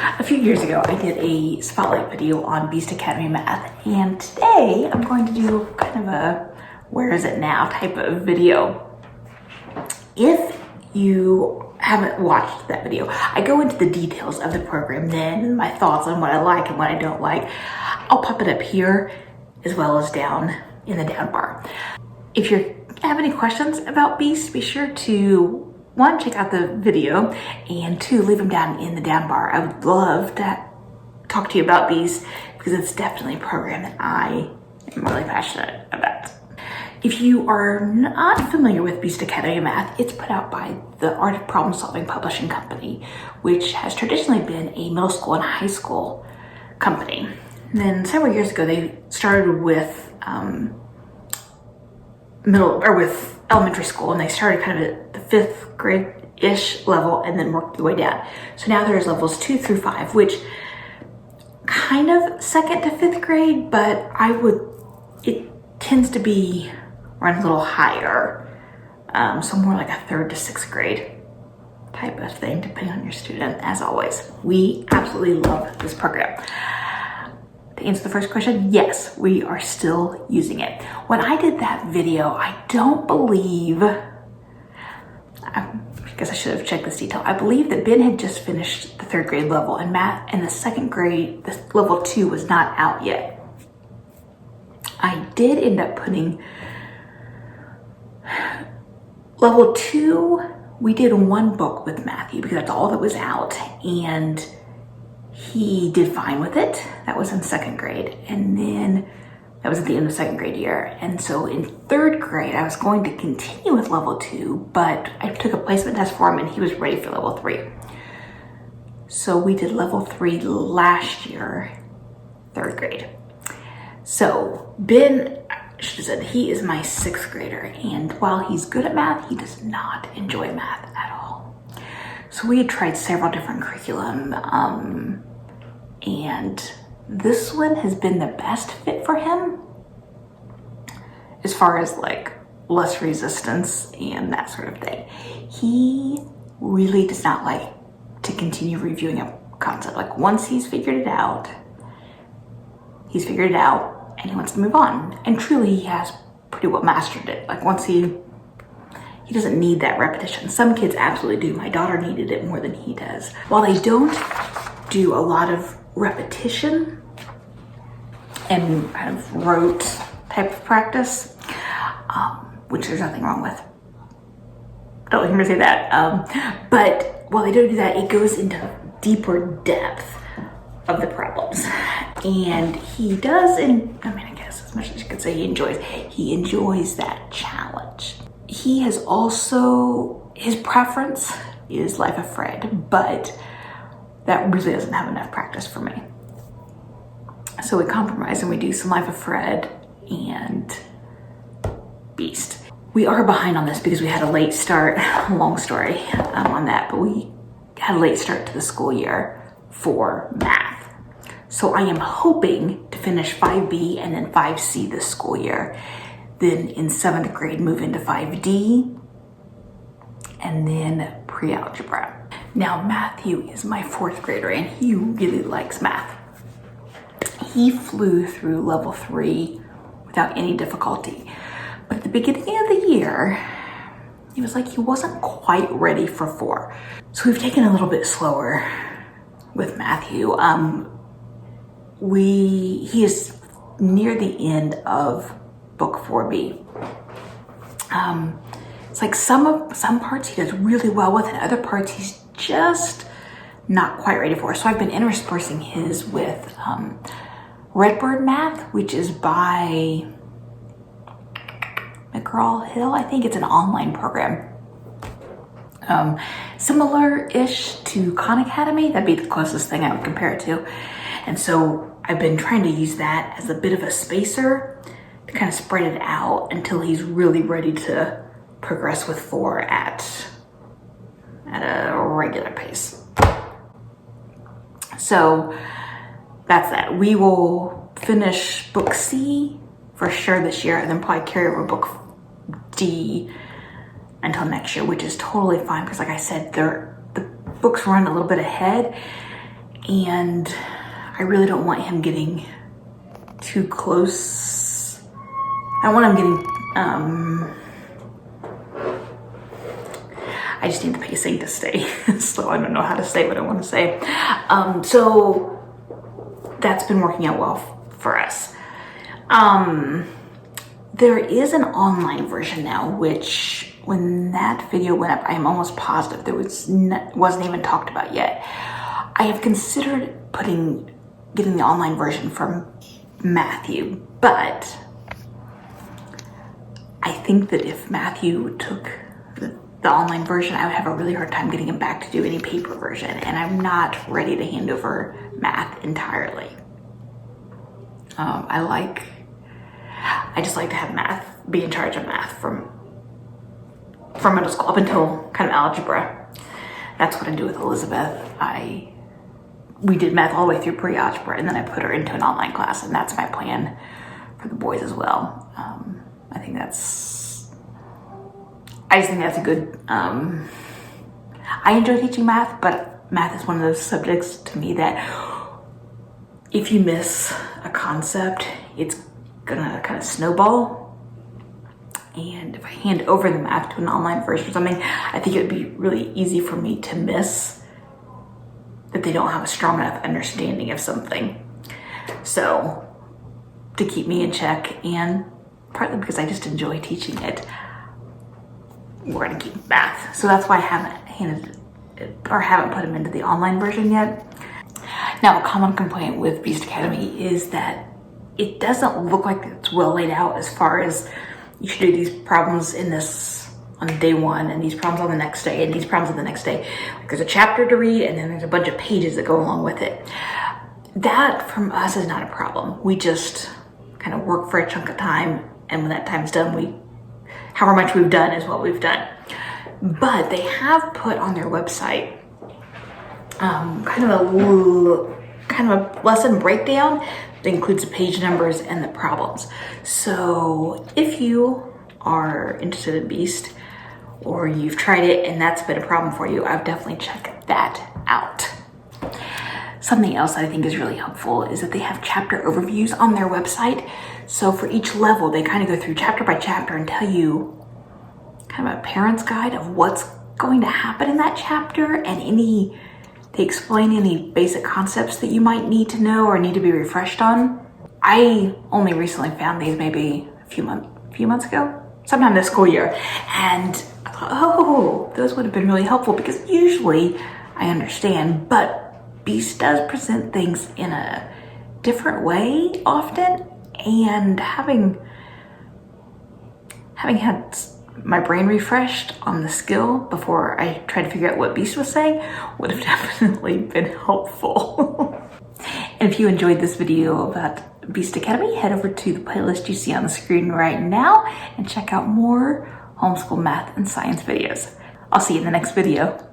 A few years ago, I did a spotlight video on Beast Academy Math, and today I'm going to do kind of a where is it now type of video. If you haven't watched that video, I go into the details of the program then, and my thoughts on what I like and what I don't like. I'll pop it up here as well as down in the down bar. If you have any questions about Beast, be sure to one, check out the video, and two, leave them down in the down bar. I would love to talk to you about Beast because it's definitely a program that I am really passionate about. If you are not familiar with Beast Academy Math, it's put out by the Art of Problem Solving Publishing Company, which has traditionally been a middle school and high school company. And then several years ago, they started with elementary school, and they started kind of at the 5th grade-ish level and then worked the way down. So now there's levels 2 through 5, which kind of 2nd to 5th grade, but it tends to be run a little higher. So more like a 3rd to 6th grade type of thing, depending on your student, as always. We absolutely love this program. To answer the first question, yes, we are still using it. When I did that video, I guess I should have checked this detail. I believe that Ben had just finished the 3rd grade level, and math in the 2nd grade, the level 2 was not out yet. I did end up putting level 2, we did one book with Matthew because that's all that was out, and he did fine with it. That was in 2nd grade. And then that was at the end of 2nd grade year. And so in 3rd grade, I was going to continue with level 2, but I took a placement test for him and he was ready for level 3. So we did level 3 last year, 3rd grade. So Ben, I should have said, he is my 6th grader. And while he's good at math, he does not enjoy math at all. So we had tried several different curriculum, and this one has been the best fit for him as far as like less resistance and that sort of thing. He really does not like to continue reviewing a concept. Like once he's figured it out and he wants to move on. And truly he has pretty well mastered it. Like once he doesn't need that repetition. Some kids absolutely do. My daughter needed it more than he does. While they don't do a lot of repetition and kind of rote type of practice, which there's nothing wrong with. Don't hear me say that. But while they don't do that, it goes into deeper depth of the problems. And he does, I guess as much as you could say he enjoys that challenge. He has also, his preference is Life of Fred, but that really doesn't have enough practice for me. So we compromise and we do some Life of Fred and Beast. We are behind on this because we had a late start, long story on that, but we had a late start to the school year for math. So I am hoping to finish 5B and then 5C this school year. Then in 7th grade, move into 5D, and then pre-algebra. Now, Matthew is my 4th grader, and he really likes math. He flew through level 3 without any difficulty. But at the beginning of the year, he was like he wasn't quite ready for 4. So we've taken a little bit slower with Matthew. He is near the end of book 4B. It's like some parts he does really well with, and other parts he's just not quite ready for. So I've been interspersing his with Redbird Math, which is by McGraw-Hill. I think it's an online program. Similar-ish to Khan Academy. That'd be the closest thing I would compare it to. And so I've been trying to use that as a bit of a spacer to kind of spread it out until he's really ready to progress with 4 at a regular pace. So that's that. We will finish book C for sure this year, and then probably carry over book D until next year, which is totally fine because like I said, the books run a little bit ahead, and I really don't want him getting too close. I don't want him getting, I just need the pacing to stay, so I don't know how to say what I want to say. So that's been working out well for us. There is an online version now, which when that video went up, I'm almost positive there wasn't even talked about yet. I have considered getting the online version from Matthew, but I think that if Matthew took the online version, I would have a really hard time getting him back to do any paper version, and I'm not ready to hand over math entirely. I just like to have be in charge of math from middle school up until kind of algebra. That's what I do with Elizabeth. We did math all the way through pre-algebra, and then I put her into an online class, and that's my plan for the boys as well. I just think that's a good, I enjoy teaching math, but math is one of those subjects to me that if you miss a concept, it's gonna kind of snowball. And if I hand over the math to an online version or something, I think it would be really easy for me to miss that they don't have a strong enough understanding of something. So to keep me in check, and partly because I just enjoy teaching it, we're gonna keep math. So that's why I haven't put them into the online version yet. Now, a common complaint with Beast Academy is that it doesn't look like it's well laid out as far as you should do these problems on day one, and these problems on the next day, and these problems on the next day. Like there's a chapter to read, and then there's a bunch of pages that go along with it. That, from us, is not a problem. We just kind of work for a chunk of time, and when that time's done, however much we've done is what we've done. But they have put on their website kind of a lesson breakdown that includes the page numbers and the problems. So if you are interested in Beast, or you've tried it and that's been a problem for you, I would definitely check that out. Something else I think is really helpful is that they have chapter overviews on their website. So for each level, they kind of go through chapter by chapter and tell you kind of a parent's guide of what's going to happen in that chapter, and they explain any basic concepts that you might need to know or need to be refreshed on. I only recently found these maybe a few months ago, sometime this school year, and I thought, oh, those would have been really helpful, because usually I understand, but Beast does present things in a different way often, and having had my brain refreshed on the skill before I tried to figure out what Beast was saying would have definitely been helpful. And if you enjoyed this video about Beast Academy, head over to the playlist you see on the screen right now and check out more homeschool math and science videos. I'll see you in the next video.